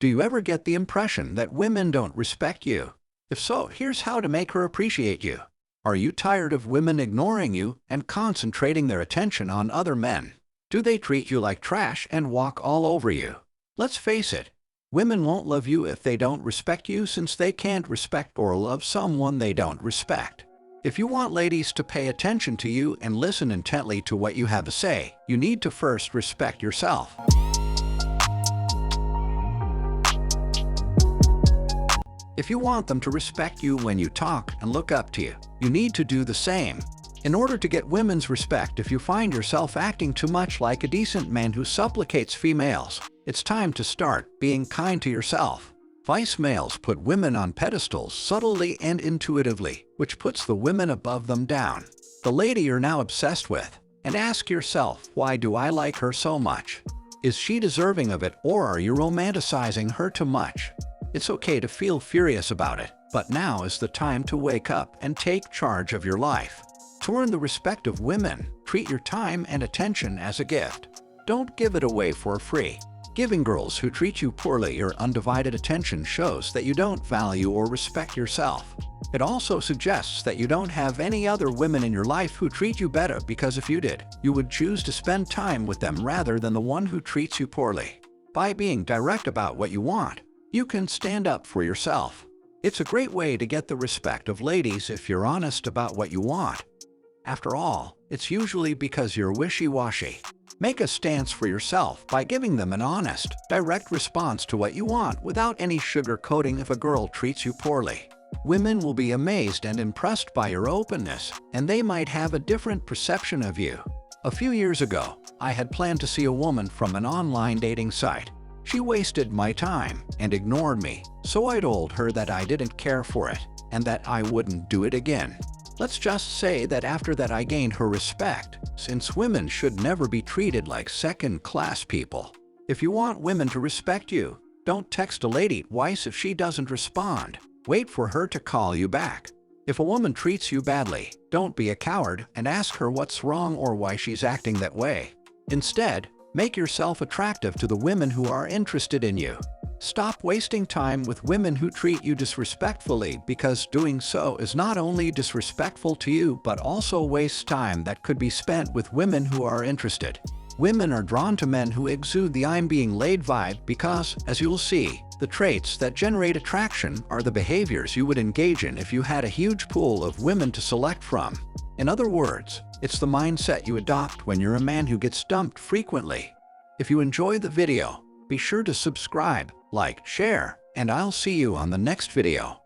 Do you ever get the impression that women don't respect you? If so, here's how to make her appreciate you. Are you tired of women ignoring you and concentrating their attention on other men? Do they treat you like trash and walk all over you? Let's face it, women won't love you if they don't respect you, since they can't respect or love someone they don't respect. If you want ladies to pay attention to you and listen intently to what you have to say, you need to first respect yourself. If you want them to respect you when you talk and look up to you, you need to do the same. In order to get women's respect, if you find yourself acting too much like a decent man who supplicates females, it's time to start being kind to yourself. Vice males put women on pedestals subtly and intuitively, which puts the women above them down. The lady you're now obsessed with, and ask yourself, why do I like her so much? Is she deserving of it, or are you romanticizing her too much? It's okay to feel furious about it, but now is the time to wake up and take charge of your life. To earn the respect of women, treat your time and attention as a gift. Don't give it away for free. Giving girls who treat you poorly your undivided attention shows that you don't value or respect yourself. It also suggests that you don't have any other women in your life who treat you better, because if you did, you would choose to spend time with them rather than the one who treats you poorly. By being direct about what you want, you can stand up for yourself. It's a great way to get the respect of ladies if you're honest about what you want. After all, it's usually because you're wishy-washy. Make a stance for yourself by giving them an honest, direct response to what you want without any sugarcoating. If a girl treats you poorly, women will be amazed and impressed by your openness, and they might have a different perception of you. A few years ago, I had planned to see a woman from an online dating site. She wasted my time and ignored me, so I told her that I didn't care for it and that I wouldn't do it again. Let's just say that after that I gained her respect, since women should never be treated like second-class people. If you want women to respect you, don't text a lady twice if she doesn't respond. Wait for her to call you back. If a woman treats you badly, don't be a coward and ask her what's wrong or why she's acting that way. Instead, make yourself attractive to the women who are interested in you. Stop wasting time with women who treat you disrespectfully, because doing so is not only disrespectful to you but also wastes time that could be spent with women who are interested. Women are drawn to men who exude the "I'm being laid" vibe because, as you'll see, the traits that generate attraction are the behaviors you would engage in if you had a huge pool of women to select from. In other words, it's the mindset you adopt when you're a man who gets dumped frequently. If you enjoy the video, be sure to subscribe, like, share, and I'll see you on the next video.